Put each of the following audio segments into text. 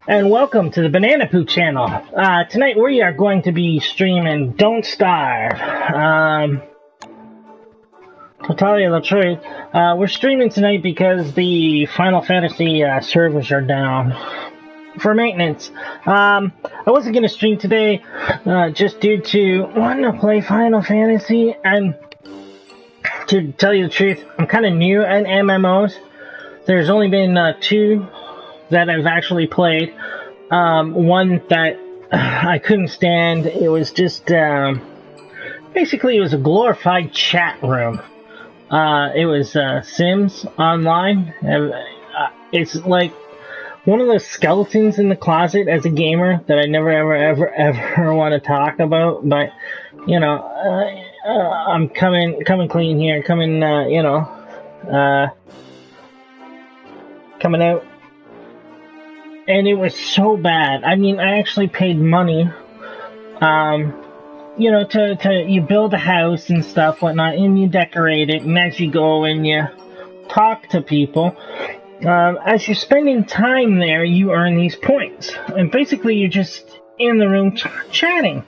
And welcome to the Banana Poo channel. Tonight we are going to be streaming Don't Starve. To tell you the truth, we're streaming tonight because the Final Fantasy servers are down for maintenance. I wasn't going to stream today just due to wanting to play Final Fantasy, and to tell you the truth, I'm kind of new at MMOs. There's only been two that I've actually played. One that I couldn't stand. It was just basically it was a glorified chat room. It was Sims Online. It's like one of those skeletons in the closet as a gamer that I never ever want to talk about. But you know, I'm coming clean here. Coming out. And it was so bad. I mean, I actually paid money, to you build a house and stuff, whatnot, and you decorate it, and as you go and you talk to people, as you're spending time there, you earn these points. And basically, you're just in the room chatting.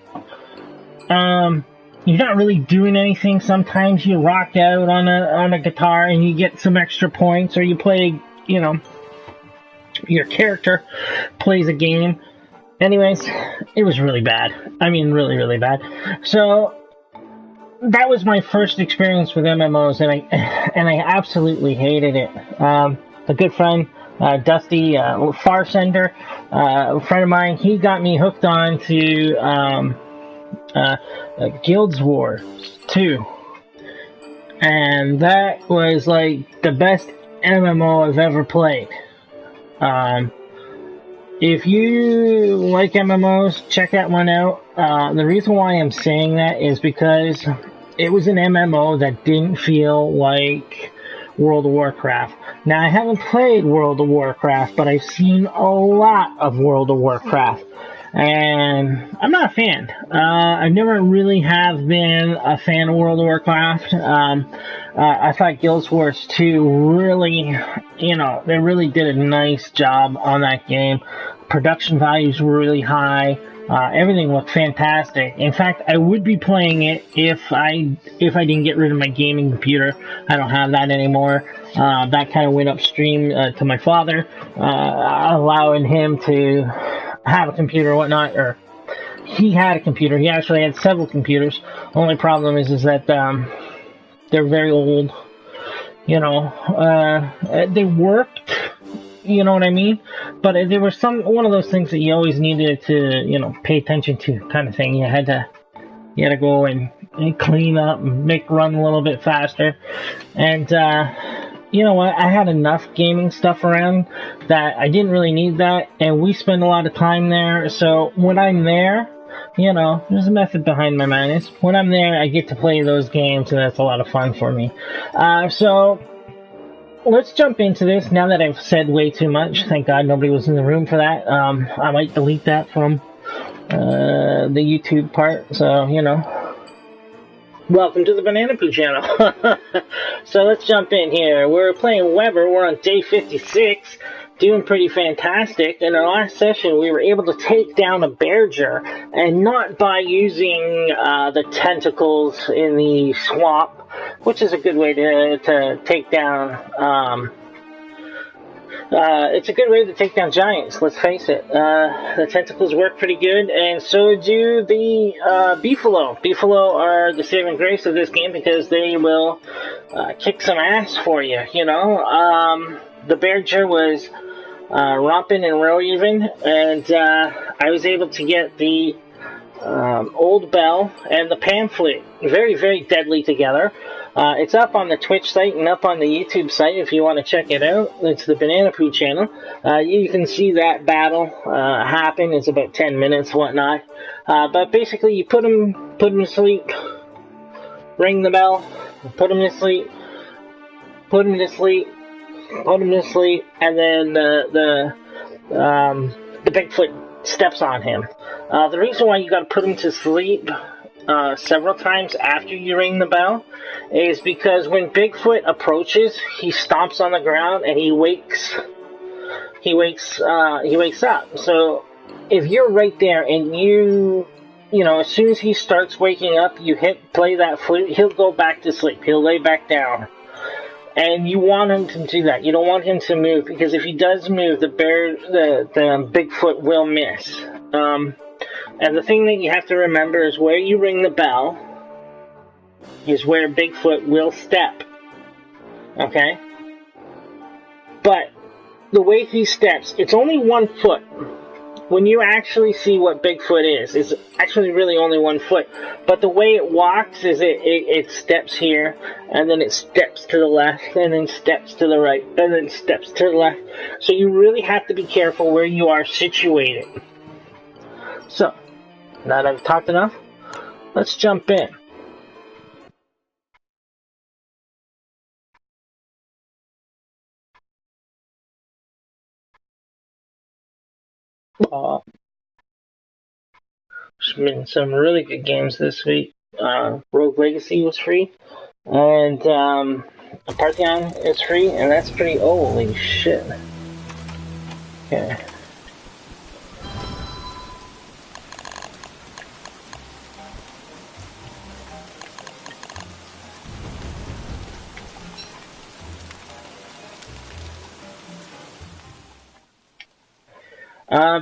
You're not really doing anything. Sometimes you rock out on a guitar and you get some extra points, or you play, your character plays a game. Anyways, it was really bad. I mean, really, really bad. So that was my first experience with MMOs, and I absolutely hated it. A good friend, Dusty Farsender, a friend of mine, he got me hooked on to Guild Wars 2, and that was like the best MMO I've ever played. If you like MMOs, check that one out. The reason why I'm saying that is because it was an MMO that didn't feel like World of Warcraft. Now, I haven't played World of Warcraft, but I've seen a lot of World of Warcraft, and I'm not a fan. I never really have been a fan of World of Warcraft. I thought Guild Wars 2 really, they really did a nice job on that game. Production values were really high. Everything looked fantastic. In fact, I would be playing it if I didn't get rid of my gaming computer. I don't have that anymore. That kind of went upstream to my father, allowing him to have a computer or whatnot, or he had a computer. He actually had several computers. Only problem is that they're very old. They worked. You know what I mean? But there was one of those things that you always needed to, pay attention to, kind of thing. You had to go and clean up and make run a little bit faster. And, you know what? I had enough gaming stuff around that I didn't really need that. And we spend a lot of time there. So when I'm there, there's a method behind my madness. When I'm there, I get to play those games, and that's a lot of fun for me. So let's jump into this now that I've said way too much. Thank God nobody was in the room for that. I might delete that from the YouTube part. So, welcome to the Banana Poo channel. So let's jump in here. We're playing Weber. We're on day 56. Doing pretty fantastic. In our last session, we were able to take down a Berger, and not by using the tentacles in the swamp, which is a good way to take down. It's a good way to take down giants. Let's face it. The tentacles work pretty good, and so do the Beefalo. Beefalo are the saving grace of this game because they will kick some ass for you. The Berger was romping and row even, and I was able to get the Old Bell and the Pamphlet very, very deadly together. It's up on the Twitch site and up on the YouTube site if you want to check it out. It's the Banana Poo channel. You can see that battle happen. It's about 10 minutes, whatnot. But basically, you put them to sleep, ring the bell, put them to sleep, put them to sleep, put him to sleep, and then the Bigfoot steps on him. The reason why you got to put him to sleep several times after you ring the bell is because when Bigfoot approaches, he stomps on the ground and he wakes he wakes up. So if you're right there and you know, as soon as he starts waking up, you play that flute, he'll go back to sleep. He'll lay back down. And you want him to do that. You don't want him to move, because if he does move, the Bigfoot will miss. And the thing that you have to remember is where you ring the bell is where Bigfoot will step. Okay? But the way he steps, it's only 1 foot. When you actually see what Bigfoot is, it's actually really only 1 foot. But the way it walks is it steps here, and then it steps to the left, and then steps to the right, and then steps to the left. So you really have to be careful where you are situated. So, now that I've talked enough, let's jump in. There's been some really good games this week. Rogue Legacy was free, and Parthian is free, and that's pretty. Holy shit! Okay.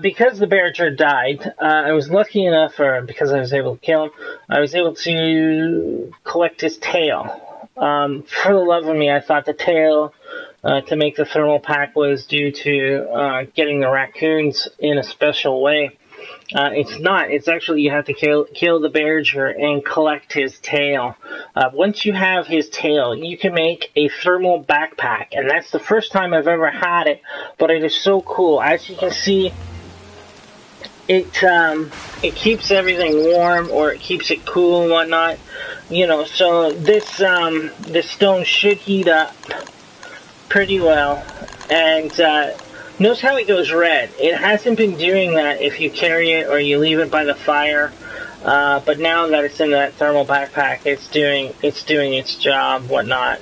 Because the Bearger died, I was lucky enough, or because I was able to kill him, I was able to collect his tail. For the love of me, I thought the tail to make the thermal pack was due to getting the raccoons in a special way. It's not. It's actually you have to kill the Bearger and collect his tail. Once you have his tail, you can make a thermal backpack, and that's the first time I've ever had it, but it is so cool. As you can see, it keeps everything warm, or it keeps it cool and whatnot. You know, so this stone should heat up pretty well, and notice how it goes red. It hasn't been doing that if you carry it or you leave it by the fire, but now that it's in that thermal backpack, it's doing its job, whatnot.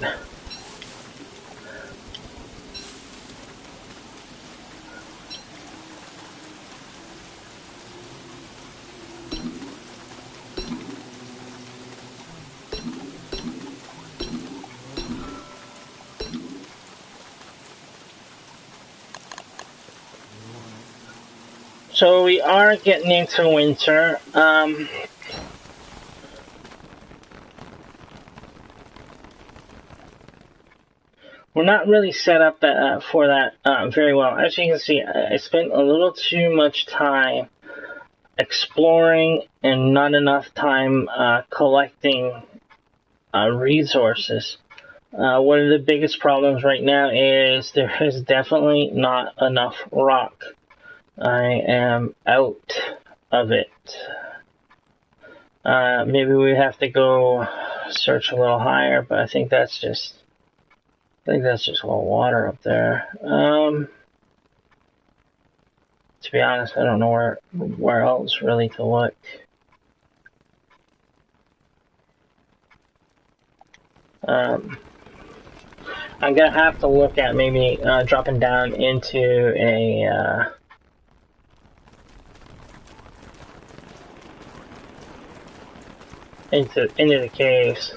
So we are getting into winter. We're not really set up for that very well. As you can see, I spent a little too much time exploring and not enough time collecting resources. One of the biggest problems right now is there is definitely not enough rock. I am out of it. Maybe we have to go search a little higher, but I think that's just all water up there. To be honest, I don't know where else really to look. I'm gonna have to look at maybe dropping down into a into the caves.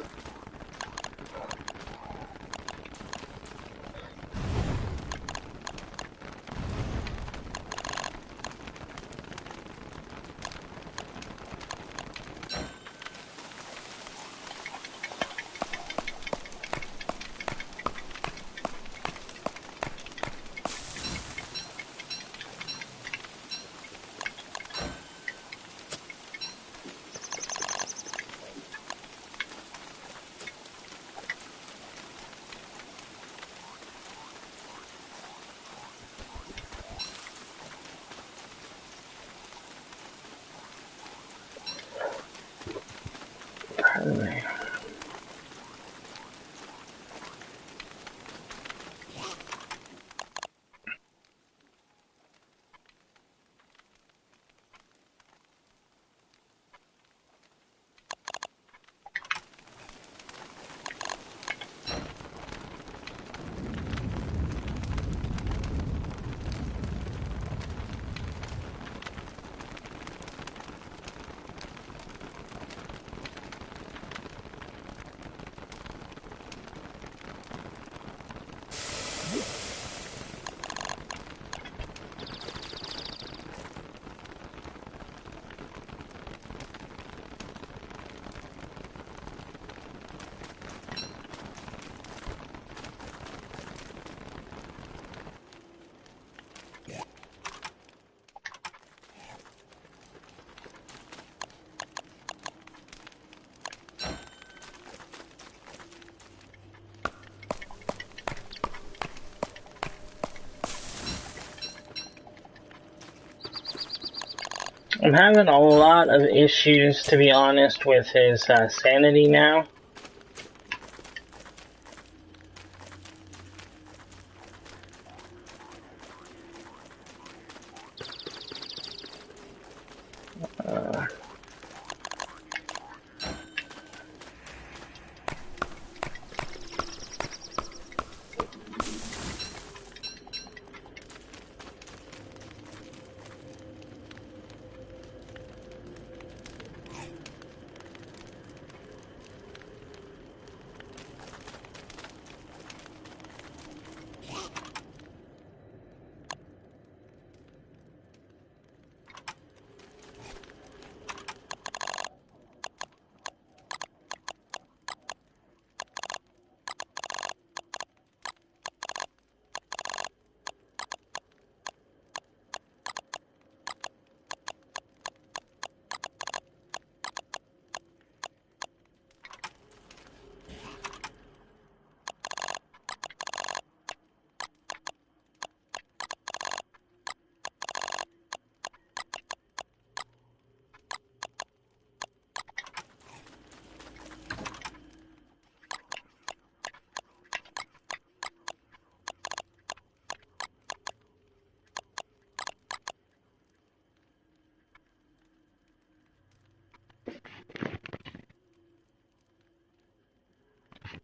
I'm having a lot of issues, to be honest, with his sanity now.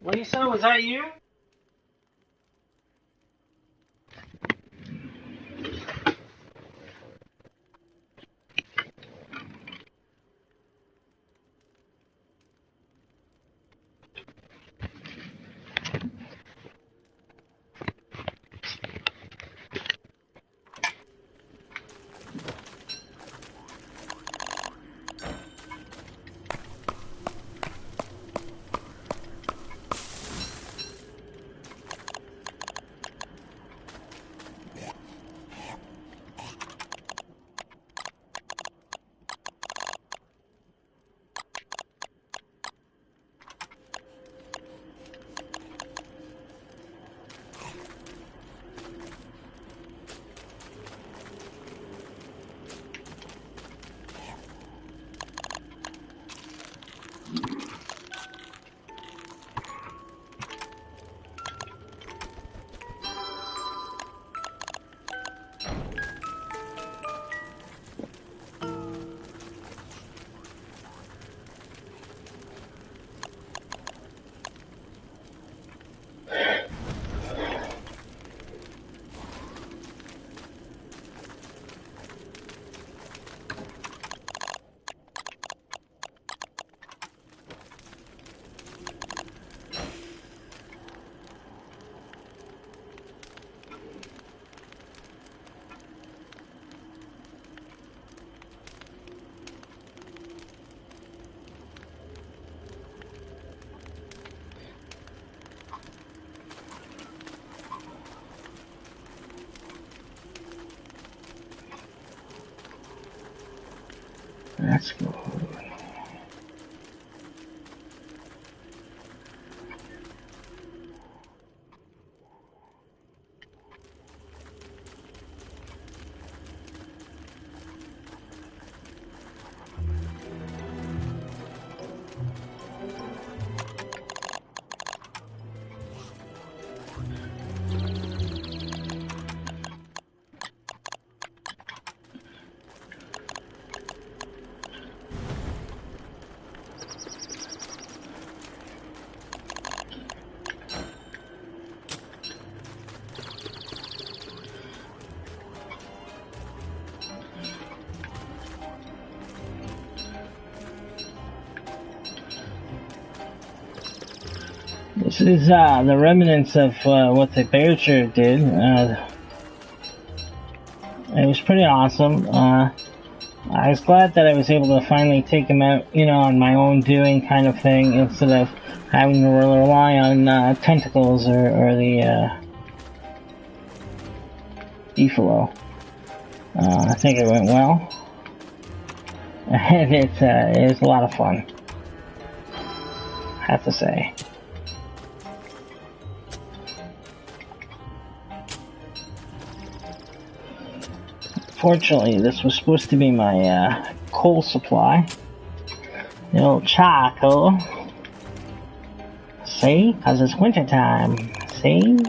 Lisa, was that you? That's good. This is the remnants of what the Bearger did. It was pretty awesome. I was glad that I was able to finally take him out, on my own doing kind of thing, instead of having to rely on tentacles or the beefalo. I think it went well, and it was a lot of fun, I have to say. Unfortunately, this was supposed to be my coal supply. The old charcoal. See? Because it's winter time. See?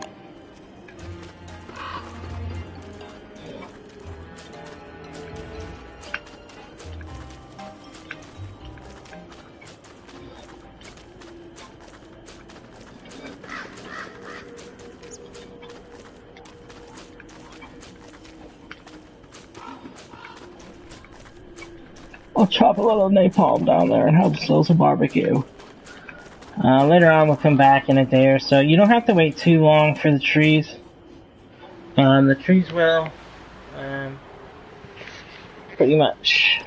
I'll chop a little napalm down there and have ourselves a barbecue. Later on we'll come back in a day or so. You don't have to wait too long for the trees. The trees will pretty much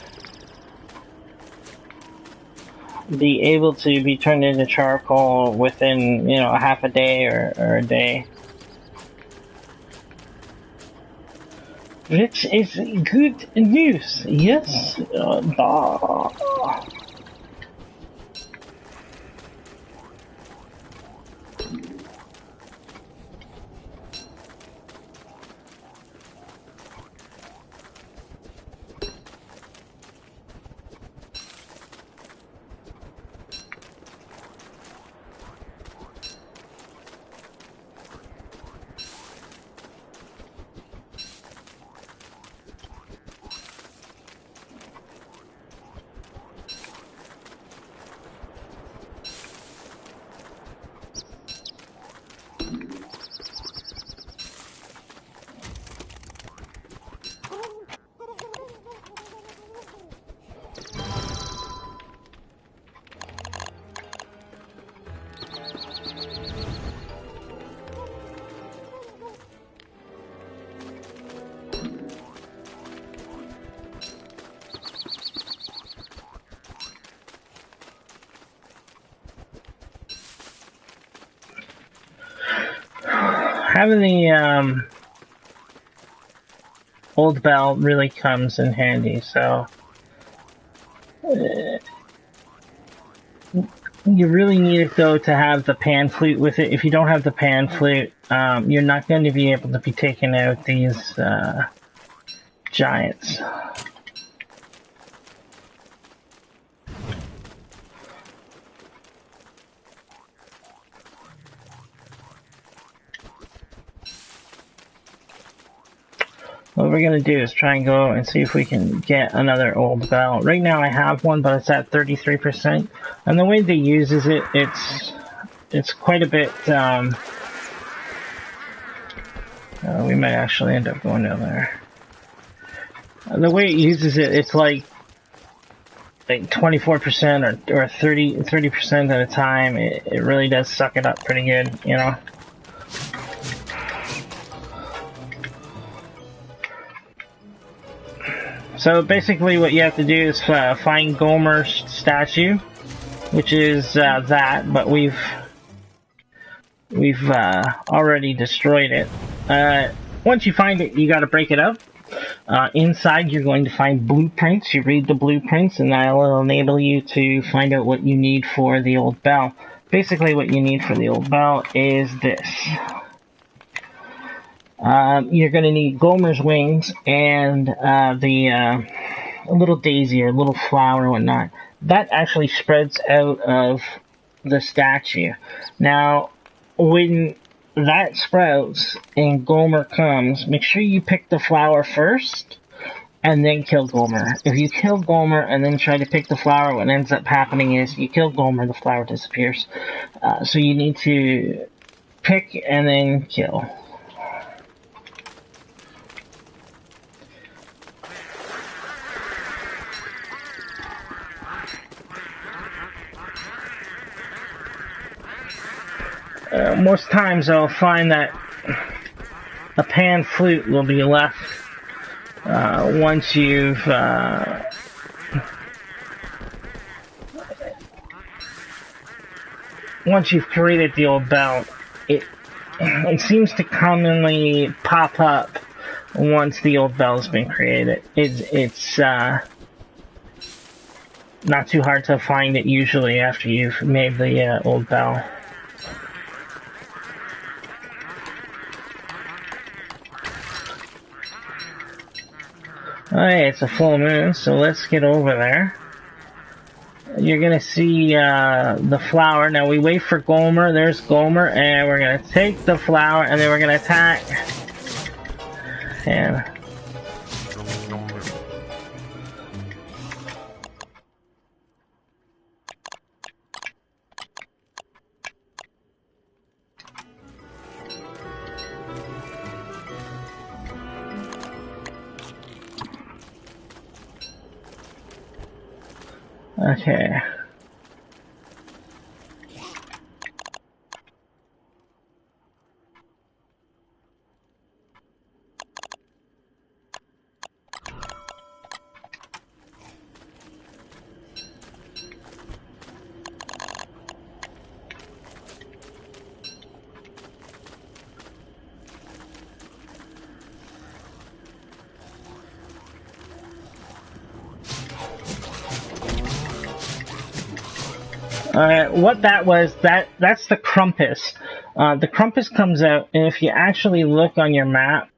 be able to be turned into charcoal within, you know, a half a day or a day. Which is good news, yes? Having the old bell really comes in handy, so you really need it though to have the pan flute with it. If you don't have the pan flute, you're not going to be able to be taking out these giants. What we're going to do is try and go and see if we can get another old bell. Right now I have one, but it's at 33%. And the way they uses it, it's quite a bit, we might actually end up going down there. The way it uses it, it's like 24% or 30% at a time. It really does suck it up pretty good, you know. So basically what you have to do is find Gomer's statue, which is that, but we've already destroyed it. Once you find it, you got to break it up. Inside you're going to find blueprints. You read the blueprints and that will enable you to find out what you need for the old bell. Basically what you need for the old bell is this. You're going to need Gomer's wings and a little daisy or a little flower and whatnot. That actually spreads out of the statue. Now, when that sprouts and Gomer comes, make sure you pick the flower first and then kill Gomer. If you kill Gomer and then try to pick the flower, what ends up happening is you kill Gomer, the flower disappears. So you need to pick and then kill. Most times I'll find that a pan flute will be left once you've created the old bell. It seems to commonly pop up once the old bell's been created. It's not too hard to find it usually after you've made the old bell. Alright, it's a full moon, so let's get over there. You're gonna see the flower. Now we wait for Gomer. There's Gomer, and we're gonna take the flower, and then we're gonna attack. And okay. What that was, that's the Crumpus. The Crumpus comes out, and if you actually look on your map,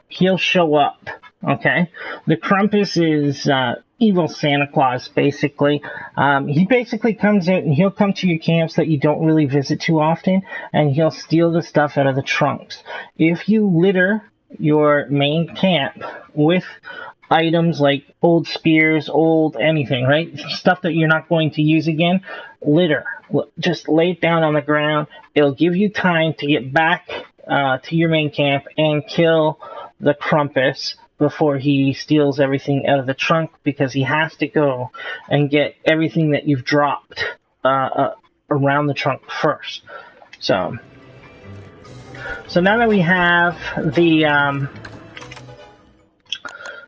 he'll show up. Okay, the Crumpus is evil Santa Claus, basically. He basically comes out and he'll come to your camps that you don't really visit too often, and he'll steal the stuff out of the trunks. If you litter your main camp with items like old spears, old anything, right? Stuff that you're not going to use again, litter. Just lay it down on the ground. It'll give you time to get back to your main camp and kill the Crumpus before he steals everything out of the trunk, because he has to go and get everything that you've dropped around the trunk first. So now that we have the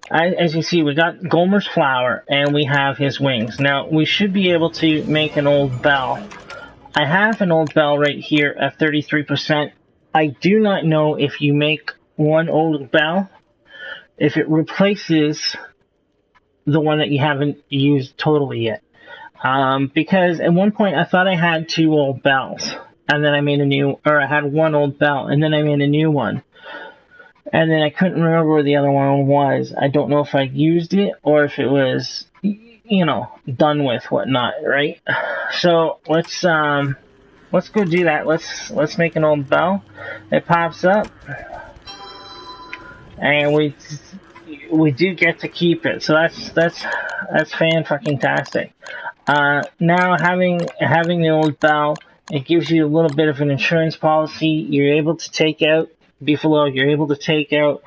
as you see, we got Gomer's flower, and we have his wings. Now, we should be able to make an old bell. I have an old bell right here at 33%. I do not know if you make one old bell, if it replaces the one that you haven't used totally yet. Because at one point I thought I had 2 old bells, and then I made a new, or I had 1 old bell, and then I made a new one. And then I couldn't remember where the other one was. I don't know if I used it or if it was, done with, whatnot, right? So let's go do that. Let's make an old bell. It pops up, and we do get to keep it. So that's fan-fucking-tastic. Now having the old bell, it gives you a little bit of an insurance policy. You're able to take out Beefalo, you're able to take out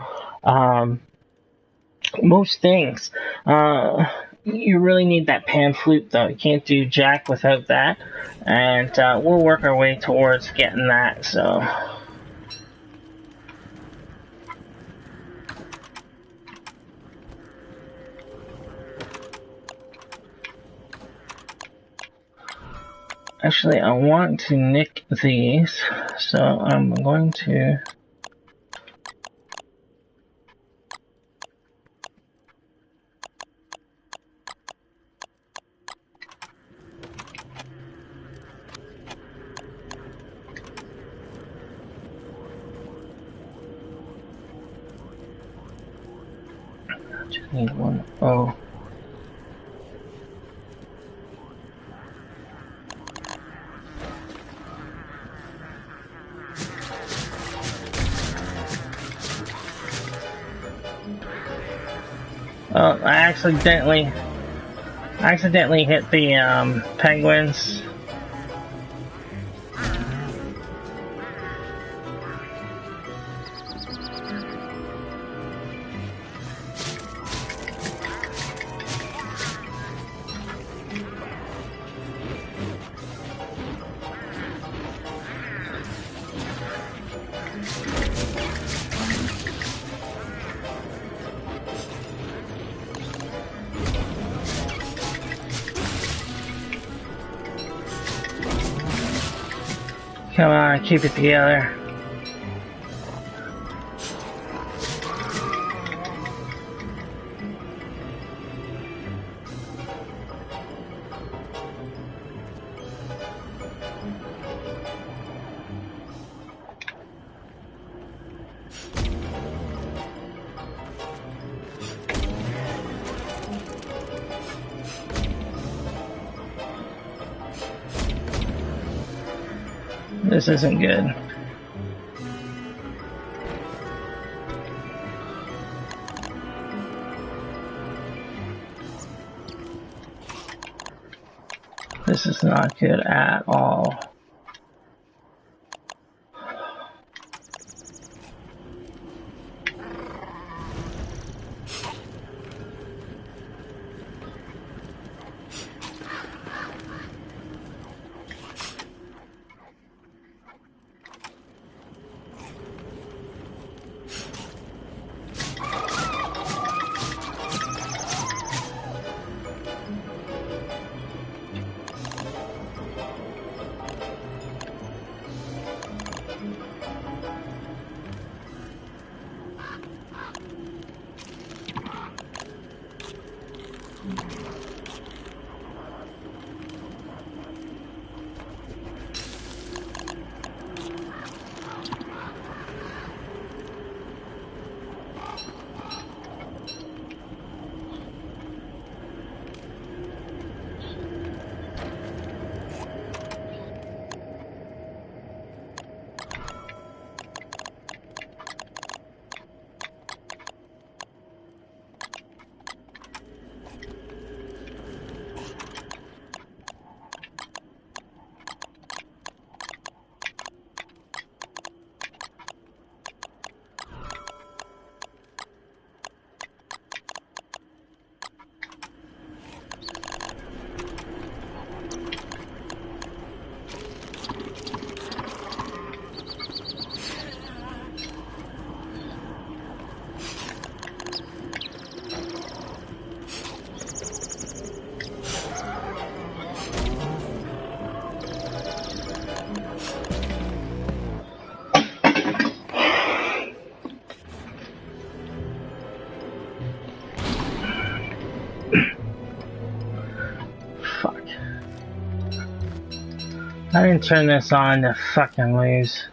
most things. You really need that pan flute, though. You can't do jack without that. And we'll work our way towards getting that, so. Actually, I want to nick these, so I'm going to... Just need 1 O. Oh, I accidentally hit the penguins. Come on, keep it together. This isn't good. This is not good at all. Fuck. I didn't turn this on to fucking lose.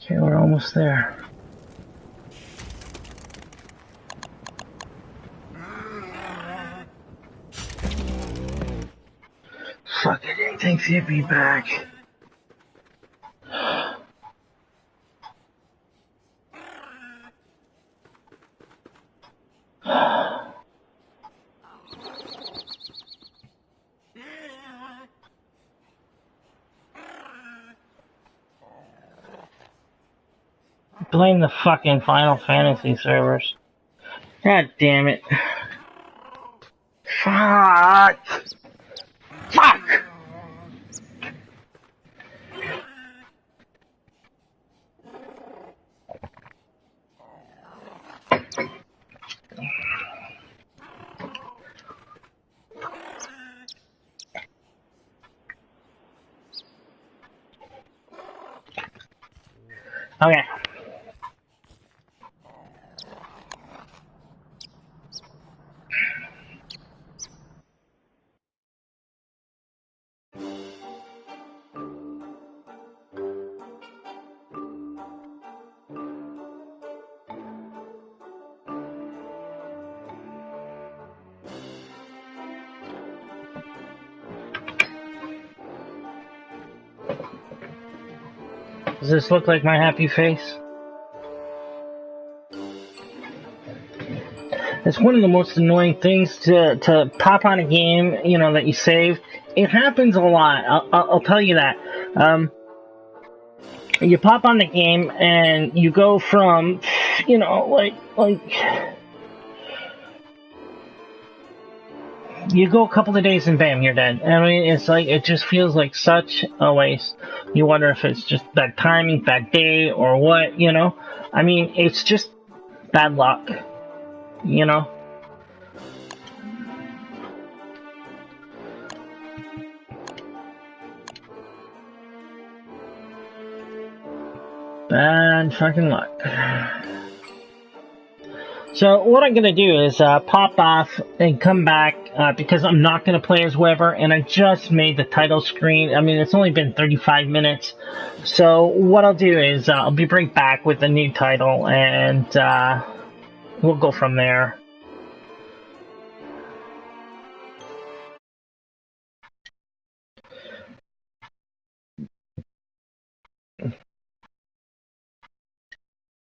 Okay, we're almost there. Fuck, I didn't think they'd be back. Blame the fucking Final Fantasy servers. God damn it. Fuck! Fuck! Okay. Does this look like my happy face? It's one of the most annoying things to pop on a game, you know, that you saved. It happens a lot. I'll tell you that. You pop on the game and you go from, you know, like you go a couple of days and bam, you're dead. I mean, it's like, it just feels like such a waste. You wonder if it's just bad timing, bad day, or what, you know? I mean, it's just bad luck, you know? Bad fucking luck. So what I'm going to do is pop off and come back because I'm not going to play as Weber, and I just made the title screen. I mean, it's only been 35 minutes. So what I'll do is I'll be right back with the new title, and we'll go from there.